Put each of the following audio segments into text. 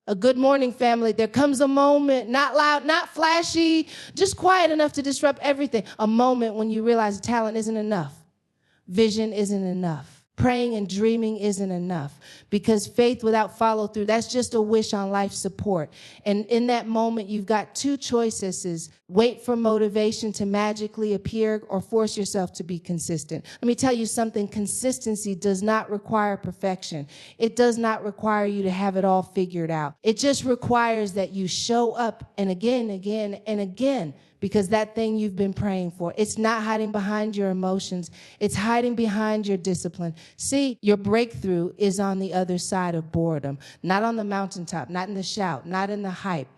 A good morning, family. There comes a moment, not loud, not flashy, just quiet enough to disrupt everything. A moment when you realize talent isn't enough. Vision isn't enough. Praying and dreaming isn't enough, because faith without follow through, that's just a wish on life support. And in that moment, you've got two choices: wait for motivation to magically appear or force yourself to be consistent. Let me tell you something. Consistency does not require perfection. It does not require you to have it all figured out. It just requires that you show up and again, and again, because that thing you've been praying for, it's not hiding behind your emotions. It's hiding behind your discipline. See, your breakthrough is on the other side of boredom, not on the mountaintop, not in the shout, not in the hype.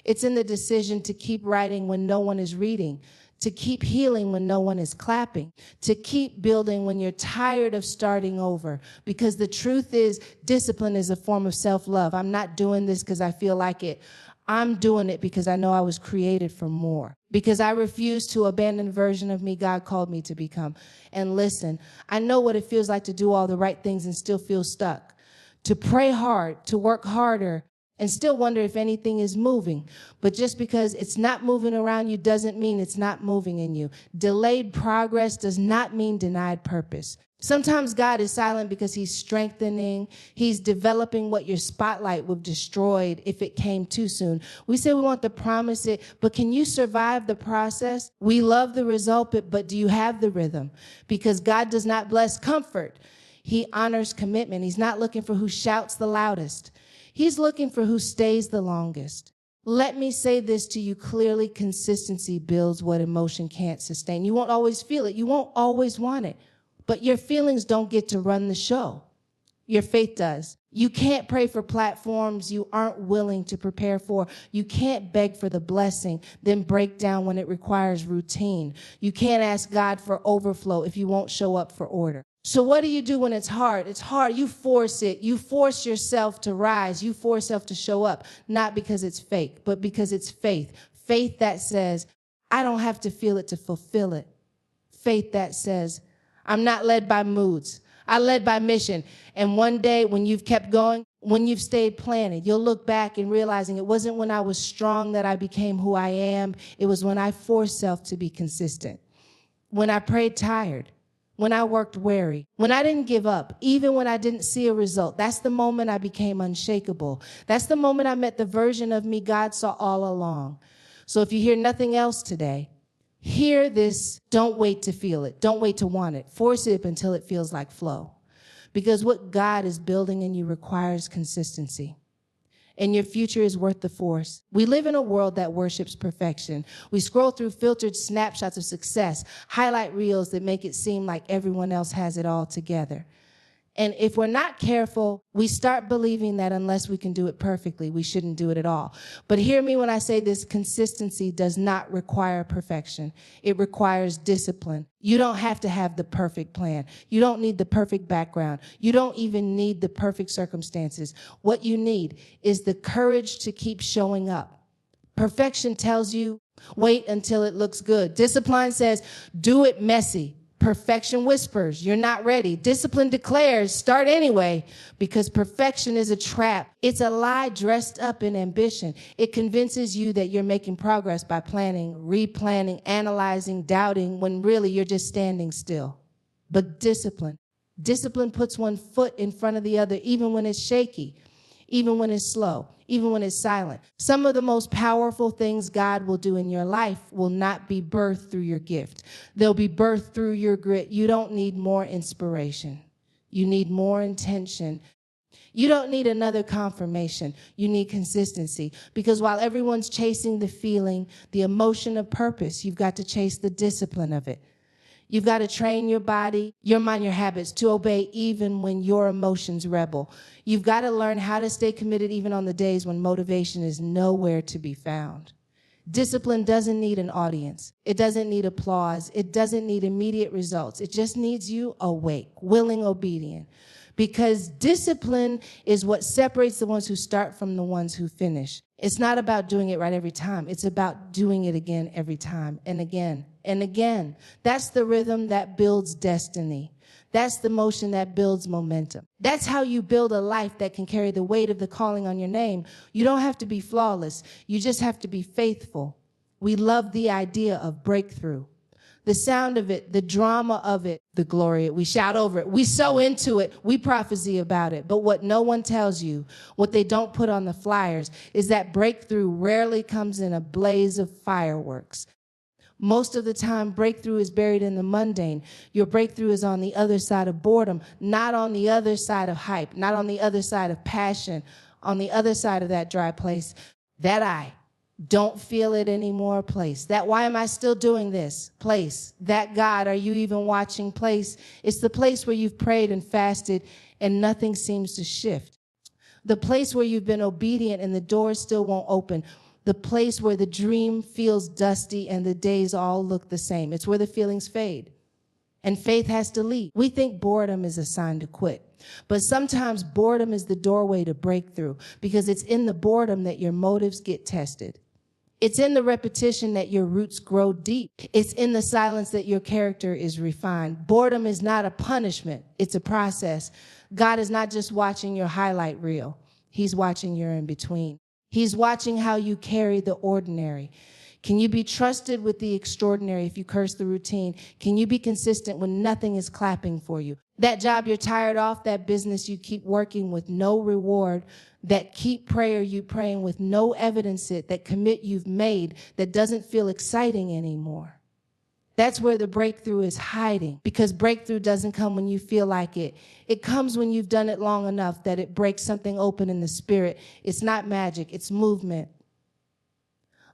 It's in the decision to keep writing when no one is reading, to keep healing when no one is clapping, to keep building when you're tired of starting over. Because the truth is, discipline is a form of self-love. I'm not doing this because I feel like it. I'm doing it because I know I was created for more, because I refuse to abandon the version of me God called me to become. And listen, I know what it feels like to do all the right things and still feel stuck, to pray hard, to work harder, and still wonder if anything is moving. But just because it's not moving around you doesn't mean it's not moving in you. Delayed progress does not mean denied purpose. Sometimes God is silent because he's strengthening, he's developing what your spotlight would have destroyed if it came too soon. We say we want to promise it, but can you survive the process? We love the result, but do you have the rhythm? Because God does not bless comfort. He honors commitment. He's not looking for who shouts the loudest. He's looking for who stays the longest. Let me say this to you clearly. Consistency builds what emotion can't sustain. You won't always feel it. You won't always want it. But your feelings don't get to run the show. Your faith does. You can't pray for platforms you aren't willing to prepare for. You can't beg for the blessing, then break down when it requires routine. You can't ask God for overflow if you won't show up for order. So what do you do when it's hard? It's hard. You force it. You force yourself to rise. You force yourself to show up, not because it's fake, but because it's faith. Faith that says, I don't have to feel it to fulfill it. Faith that says, I'm not led by moods. I'm led by mission. And one day when you've kept going, when you've stayed planted, you'll look back and realizing it wasn't when I was strong that I became who I am. It was when I forced self to be consistent. When I prayed tired. When I worked weary. When I didn't give up, even when I didn't see a result. That's the moment I became unshakable. That's the moment I met the version of me God saw all along. So if you hear nothing else today, hear this. Don't wait to feel it. Don't wait to want it. Force it until it feels like flow. Because what God is building in you requires consistency. And your future is worth the force. We live in a world that worships perfection. We scroll through filtered snapshots of success, highlight reels that make it seem like everyone else has it all together. And if we're not careful, we start believing that unless we can do it perfectly, we shouldn't do it at all. But hear me when I say this: consistency does not require perfection. It requires discipline. You don't have to have the perfect plan. You don't need the perfect background. You don't even need the perfect circumstances. What you need is the courage to keep showing up. Perfection tells you, wait until it looks good. Discipline says, do it messy. Perfection whispers, you're not ready. Discipline declares, start anyway, because perfection is a trap. It's a lie dressed up in ambition. It convinces you that you're making progress by planning, replanning, analyzing, doubting, when really you're just standing still. But discipline puts one foot in front of the other, even when it's shaky, even when it's slow, even when it's silent. Some of the most powerful things God will do in your life will not be birthed through your gift. They'll be birthed through your grit. You don't need more inspiration. You need more intention. You don't need another confirmation. You need consistency. Because while everyone's chasing the feeling, the emotion of purpose, you've got to chase the discipline of it. You've got to train your body, your mind, your habits to obey even when your emotions rebel. You've got to learn how to stay committed even on the days when motivation is nowhere to be found. Discipline doesn't need an audience. It doesn't need applause. It doesn't need immediate results. It just needs you awake, willing, obedient. Because discipline is what separates the ones who start from the ones who finish. It's not about doing it right every time. It's about doing it again every time and again and again. That's the rhythm that builds destiny. That's the motion that builds momentum. That's how you build a life that can carry the weight of the calling on your name. You don't have to be flawless. You just have to be faithful. We love the idea of breakthrough. The sound of it, the drama of it, the glory, we shout over it. We so into it, we prophecy about it. But what no one tells you, what they don't put on the flyers, is that breakthrough rarely comes in a blaze of fireworks. Most of the time, breakthrough is buried in the mundane. Your breakthrough is on the other side of boredom, not on the other side of hype, not on the other side of passion, on the other side of that dry place. That I don't feel it anymore place. That why am I still doing this place. That God, are you even watching place? It's the place where you've prayed and fasted and nothing seems to shift. The place where you've been obedient and the doors still won't open. The place where the dream feels dusty and the days all look the same. It's where the feelings fade and faith has to lead. We think boredom is a sign to quit. But sometimes boredom is the doorway to breakthrough because it's in the boredom that your motives get tested. It's in the repetition that your roots grow deep. It's in the silence that your character is refined. Boredom is not a punishment. It's a process. God is not just watching your highlight reel. He's watching your in-between. He's watching how you carry the ordinary. Can you be trusted with the extraordinary if you curse the routine? Can you be consistent when nothing is clapping for you? That job you're tired of, that business you keep working with no reward, that keep prayer you praying with no evidence it, that commit you've made that doesn't feel exciting anymore. That's where the breakthrough is hiding, because breakthrough doesn't come when you feel like it. It comes when you've done it long enough that it breaks something open in the spirit. It's not magic, it's movement.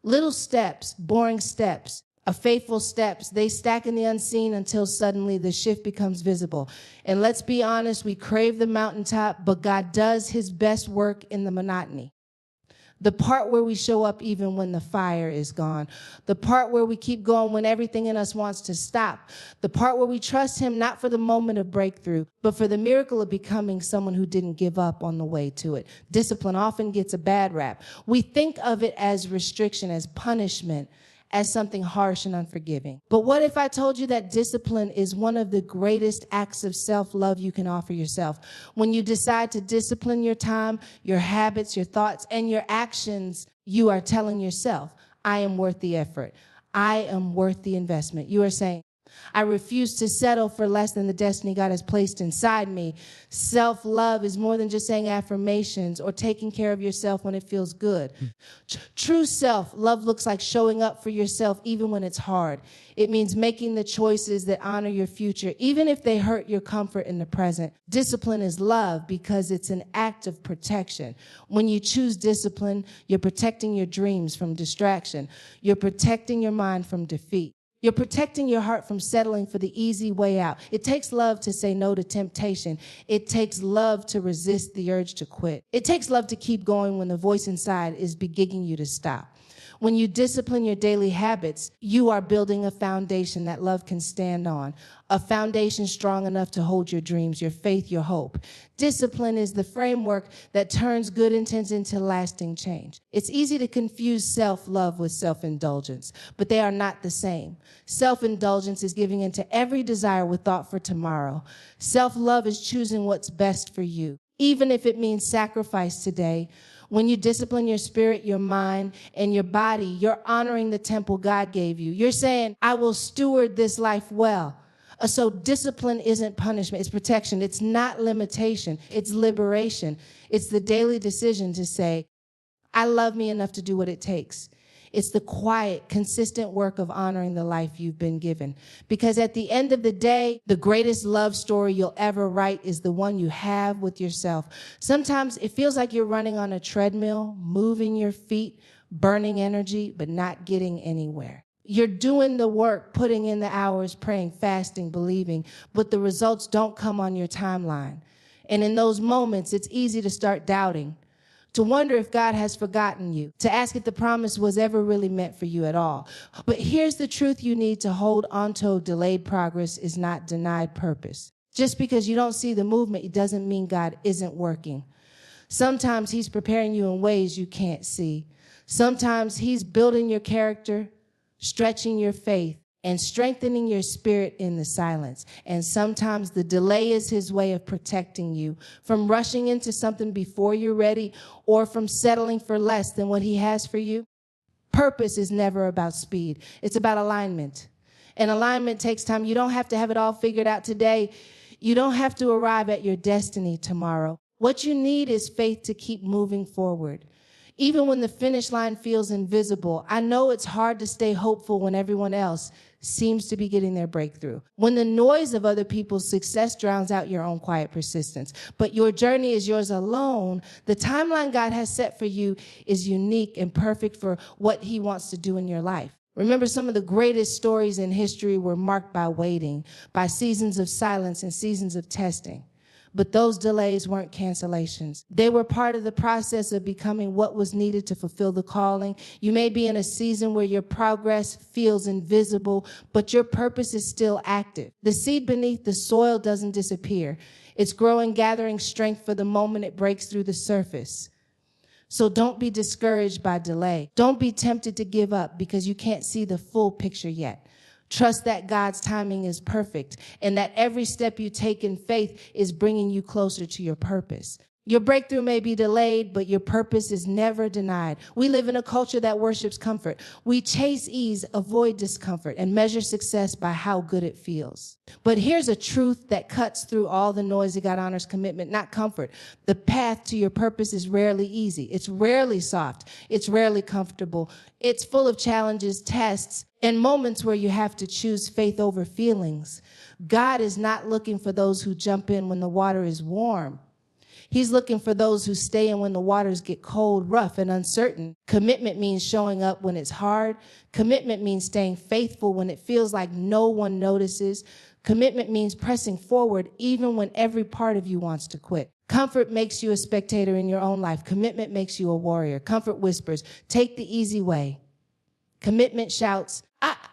Little steps, boring steps, faithful steps, they stack in the unseen until suddenly the shift becomes visible. And let's be honest, we crave the mountaintop, but God does his best work in the monotony. The part where we show up even when the fire is gone. The part where we keep going when everything in us wants to stop. The part where we trust him not for the moment of breakthrough, but for the miracle of becoming someone who didn't give up on the way to it. Discipline often gets a bad rap. We think of it as restriction, as punishment, as something harsh and unforgiving. But what if I told you that discipline is one of the greatest acts of self-love you can offer yourself? When you decide to discipline your time, your habits, your thoughts, and your actions, you are telling yourself, I am worth the effort. I am worth the investment. You are saying, I refuse to settle for less than the destiny God has placed inside me. Self-love is more than just saying affirmations or taking care of yourself when it feels good. True self-love looks like showing up for yourself even when it's hard. It means making the choices that honor your future, even if they hurt your comfort in the present. Discipline is love because it's an act of protection. When you choose discipline, you're protecting your dreams from distraction. You're protecting your mind from defeat. You're protecting your heart from settling for the easy way out. It takes love to say no to temptation. It takes love to resist the urge to quit. It takes love to keep going when the voice inside is begging you to stop. When you discipline your daily habits, you are building a foundation that love can stand on, a foundation strong enough to hold your dreams, your faith, your hope. Discipline is the framework that turns good intent into lasting change. It's easy to confuse self-love with self-indulgence, but they are not the same. Self-indulgence is giving into every desire with thought for tomorrow. Self-love is choosing what's best for you, even if it means sacrifice today. When you discipline your spirit, your mind, and your body, you're honoring the temple God gave you. You're saying, I will steward this life well. So discipline isn't punishment, it's protection. It's not limitation, it's liberation. It's the daily decision to say, I love me enough to do what it takes. It's the quiet, consistent work of honoring the life you've been given. Because at the end of the day, the greatest love story you'll ever write is the one you have with yourself. Sometimes it feels like you're running on a treadmill, moving your feet, burning energy, but not getting anywhere. You're doing the work, putting in the hours, praying, fasting, believing, but the results don't come on your timeline. And in those moments, it's easy to start doubting, to wonder if God has forgotten you, to ask if the promise was ever really meant for you at all. But here's the truth you need to hold on to: delayed progress is not denied purpose. Just because you don't see the movement, it doesn't mean God isn't working. Sometimes he's preparing you in ways you can't see. Sometimes he's building your character, stretching your faith, and strengthening your spirit in the silence. And sometimes the delay is his way of protecting you from rushing into something before you're ready or from settling for less than what he has for you. Purpose is never about speed. It's about alignment. And alignment takes time. You don't have to have it all figured out today. You don't have to arrive at your destiny tomorrow. What you need is faith to keep moving forward. Even when the finish line feels invisible, I know it's hard to stay hopeful when everyone else seems to be getting their breakthrough. When the noise of other people's success drowns out your own quiet persistence, but your journey is yours alone, the timeline God has set for you is unique and perfect for what he wants to do in your life. Remember, some of the greatest stories in history were marked by waiting, by seasons of silence and seasons of testing. But those delays weren't cancellations. They were part of the process of becoming what was needed to fulfill the calling. You may be in a season where your progress feels invisible, but your purpose is still active. The seed beneath the soil doesn't disappear. It's growing, gathering strength for the moment it breaks through the surface. So don't be discouraged by delay. Don't be tempted to give up because you can't see the full picture yet. Trust that God's timing is perfect and that every step you take in faith is bringing you closer to your purpose. Your breakthrough may be delayed, but your purpose is never denied. We live in a culture that worships comfort. We chase ease, avoid discomfort, and measure success by how good it feels. But here's a truth that cuts through all the noise that God honors commitment, not comfort. The path to your purpose is rarely easy. It's rarely soft. It's rarely comfortable. It's full of challenges, tests, and moments where you have to choose faith over feelings. God is not looking for those who jump in when the water is warm. He's looking for those who stay in when the waters get cold, rough, and uncertain. Commitment means showing up when it's hard. Commitment means staying faithful when it feels like no one notices. Commitment means pressing forward even when every part of you wants to quit. Comfort makes you a spectator in your own life. Commitment makes you a warrior. Comfort whispers, take the easy way. Commitment shouts,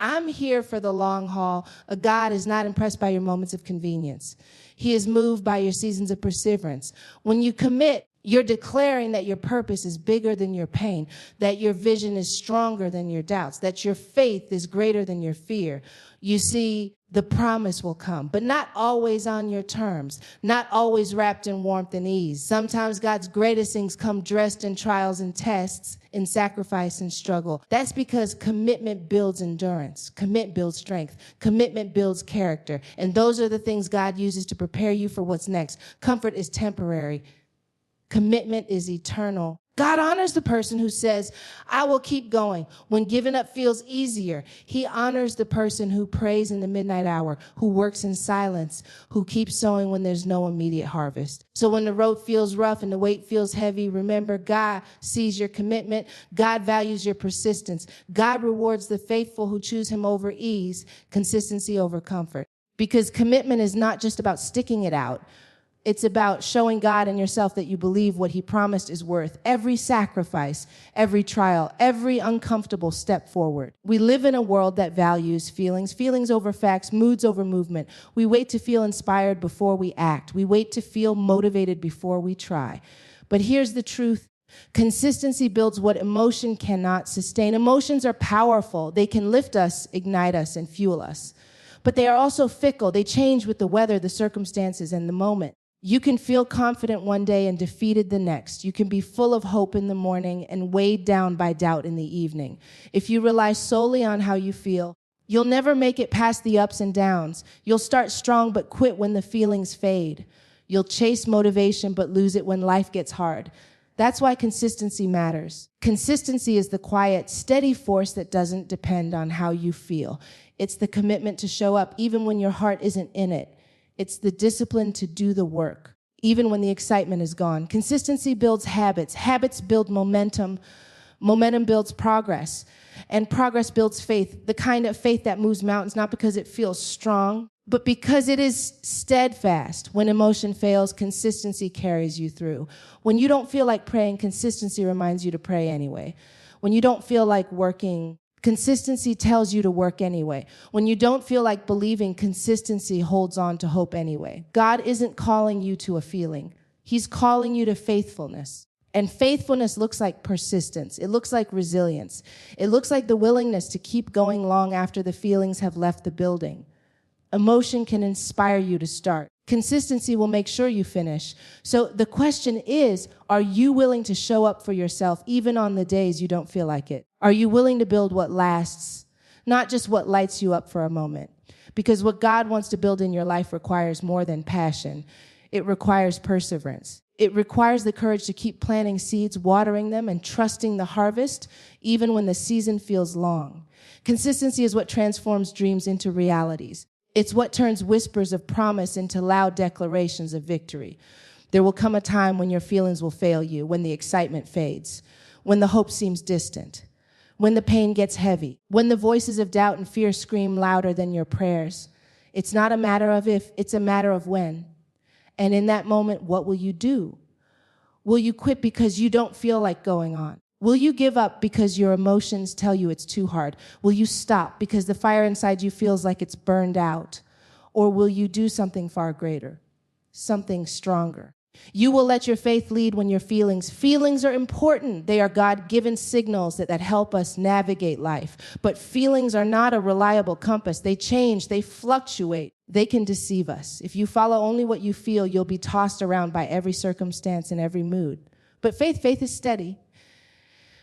I'm here for the long haul. A God is not impressed by your moments of convenience. He is moved by your seasons of perseverance. When you commit, you're declaring that your purpose is bigger than your pain, that your vision is stronger than your doubts, that your faith is greater than your fear. You see, the promise will come, but not always on your terms, not always wrapped in warmth and ease. Sometimes God's greatest things come dressed in trials and tests, in sacrifice and struggle. That's because commitment builds endurance. Commit builds strength. Commitment builds character. And those are the things God uses to prepare you for what's next. Comfort is temporary. Commitment is eternal. God honors the person who says, I will keep going when giving up feels easier. He honors the person who prays in the midnight hour, who works in silence, who keeps sowing when there's no immediate harvest. So when the road feels rough and the weight feels heavy, remember God sees your commitment. God values your persistence. God rewards the faithful who choose him over ease, consistency over comfort. Because commitment is not just about sticking it out. It's about showing God and yourself that you believe what he promised is worth every sacrifice, every trial, every uncomfortable step forward. We live in a world that values feelings over facts, moods over movement. We wait to feel inspired before we act. We wait to feel motivated before we try. But here's the truth. Consistency builds what emotion cannot sustain. Emotions are powerful. They can lift us, ignite us, and fuel us. But they are also fickle. They change with the weather, the circumstances, and the moment. You can feel confident one day and defeated the next. You can be full of hope in the morning and weighed down by doubt in the evening. If you rely solely on how you feel, you'll never make it past the ups and downs. You'll start strong but quit when the feelings fade. You'll chase motivation but lose it when life gets hard. That's why consistency matters. Consistency is the quiet, steady force that doesn't depend on how you feel. It's the commitment to show up even when your heart isn't in it. It's the discipline to do the work, even when the excitement is gone. Consistency builds habits. Habits build momentum. Momentum builds progress. And progress builds faith, the kind of faith that moves mountains, not because it feels strong, but because it is steadfast. When emotion fails, consistency carries you through. When you don't feel like praying, consistency reminds you to pray anyway. When you don't feel like working, consistency tells you to work anyway. When you don't feel like believing, consistency holds on to hope anyway. God isn't calling you to a feeling. He's calling you to faithfulness. And faithfulness looks like persistence. It looks like resilience. It looks like the willingness to keep going long after the feelings have left the building. Emotion can inspire you to start. Consistency will make sure you finish. So the question is, are you willing to show up for yourself even on the days you don't feel like it? Are you willing to build what lasts, not just what lights you up for a moment? Because what God wants to build in your life requires more than passion. It requires perseverance. It requires the courage to keep planting seeds, watering them, and trusting the harvest, even when the season feels long. Consistency is what transforms dreams into realities. It's what turns whispers of promise into loud declarations of victory. There will come a time when your feelings will fail you, when the excitement fades, when the hope seems distant, when the pain gets heavy, when the voices of doubt and fear scream louder than your prayers. It's not a matter of if, it's a matter of when. And in that moment, what will you do? Will you quit because you don't feel like going on? Will you give up because your emotions tell you it's too hard? Will you stop because the fire inside you feels like it's burned out? Or will you do something far greater, something stronger? You will let your faith lead when your feelings are important. They are God-given signals that help us navigate life. But feelings are not a reliable compass. They change, they fluctuate. They can deceive us. If you follow only what you feel, you'll be tossed around by every circumstance and every mood. But faith is steady.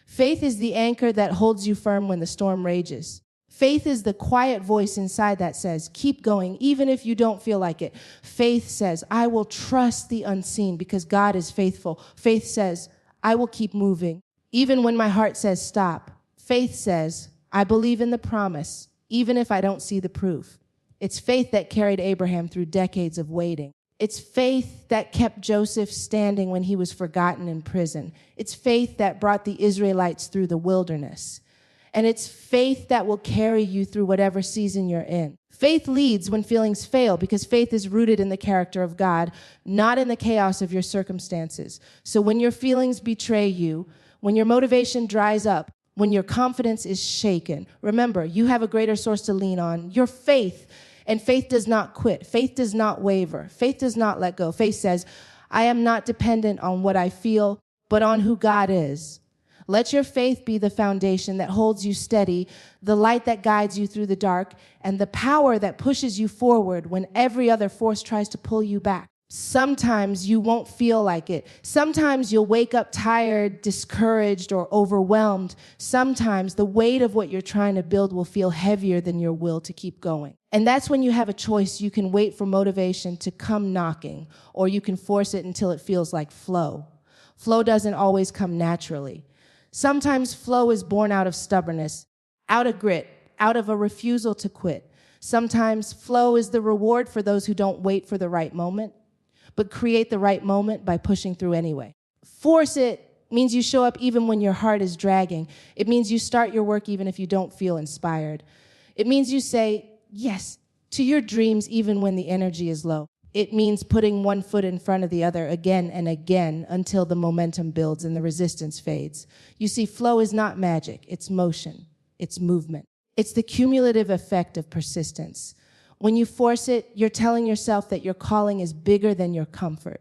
Faith is the anchor that holds you firm when the storm rages. Faith is the quiet voice inside that says, keep going, even if you don't feel like it. Faith says, I will trust the unseen because God is faithful. Faith says, I will keep moving, even when my heart says stop. Faith says, I believe in the promise, even if I don't see the proof. It's faith that carried Abraham through decades of waiting. It's faith that kept Joseph standing when he was forgotten in prison. It's faith that brought the Israelites through the wilderness. And it's faith that will carry you through whatever season you're in. Faith leads when feelings fail because faith is rooted in the character of God, not in the chaos of your circumstances. So when your feelings betray you, when your motivation dries up, when your confidence is shaken, remember, you have a greater source to lean on, your faith. And faith does not quit. Faith does not waver. Faith does not let go. Faith says, I am not dependent on what I feel, but on who God is. Let your faith be the foundation that holds you steady, the light that guides you through the dark, and the power that pushes you forward when every other force tries to pull you back. Sometimes you won't feel like it. Sometimes you'll wake up tired, discouraged, or overwhelmed. Sometimes the weight of what you're trying to build will feel heavier than your will to keep going. And that's when you have a choice. You can wait for motivation to come knocking, or you can force it until it feels like flow. Flow doesn't always come naturally. Sometimes flow is born out of stubbornness, out of grit, out of a refusal to quit. Sometimes flow is the reward for those who don't wait for the right moment, but create the right moment by pushing through anyway. Force it means you show up even when your heart is dragging. It means you start your work even if you don't feel inspired. It means you say yes to your dreams even when the energy is low. It means putting one foot in front of the other again and again until the momentum builds and the resistance fades. You see, flow is not magic. It's motion. It's movement. It's the cumulative effect of persistence. When you force it, you're telling yourself that your calling is bigger than your comfort.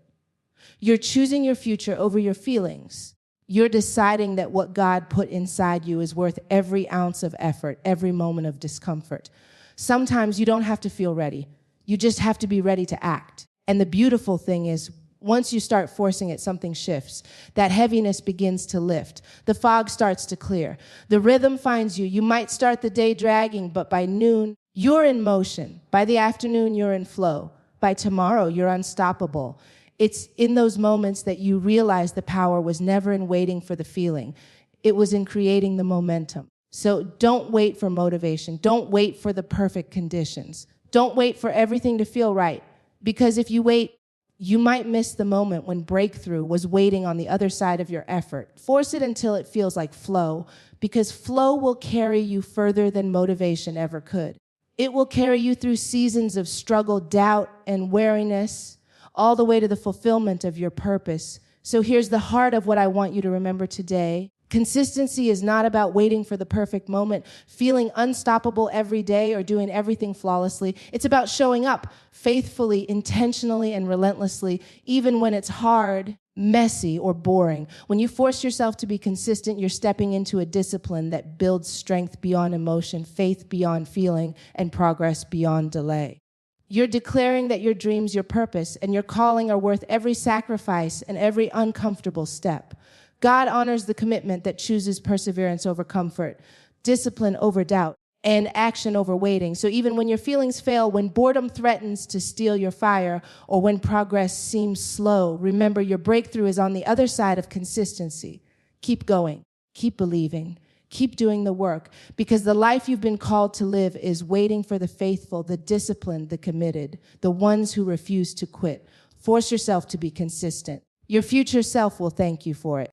You're choosing your future over your feelings. You're deciding that what God put inside you is worth every ounce of effort, every moment of discomfort. Sometimes you don't have to feel ready. You just have to be ready to act. And the beautiful thing is, once you start forcing it, something shifts. That heaviness begins to lift. The fog starts to clear. The rhythm finds you. You might start the day dragging, but by noon, you're in motion. By the afternoon, you're in flow. By tomorrow, you're unstoppable. It's in those moments that you realize the power was never in waiting for the feeling. It was in creating the momentum. So don't wait for motivation. Don't wait for the perfect conditions. Don't wait for everything to feel right, because if you wait, you might miss the moment when breakthrough was waiting on the other side of your effort. Force it until it feels like flow, because flow will carry you further than motivation ever could. It will carry you through seasons of struggle, doubt, and weariness, all the way to the fulfillment of your purpose. So here's the heart of what I want you to remember today. Consistency is not about waiting for the perfect moment, feeling unstoppable every day, or doing everything flawlessly. It's about showing up faithfully, intentionally, and relentlessly, even when it's hard, messy, or boring. When you force yourself to be consistent, you're stepping into a discipline that builds strength beyond emotion, faith beyond feeling, and progress beyond delay. You're declaring that your dreams, your purpose, and your calling are worth every sacrifice and every uncomfortable step. God honors the commitment that chooses perseverance over comfort, discipline over doubt, and action over waiting. So even when your feelings fail, when boredom threatens to steal your fire, or when progress seems slow, remember your breakthrough is on the other side of consistency. Keep going, keep believing, keep doing the work, because the life you've been called to live is waiting for the faithful, the disciplined, the committed, the ones who refuse to quit. Force yourself to be consistent. Your future self will thank you for it.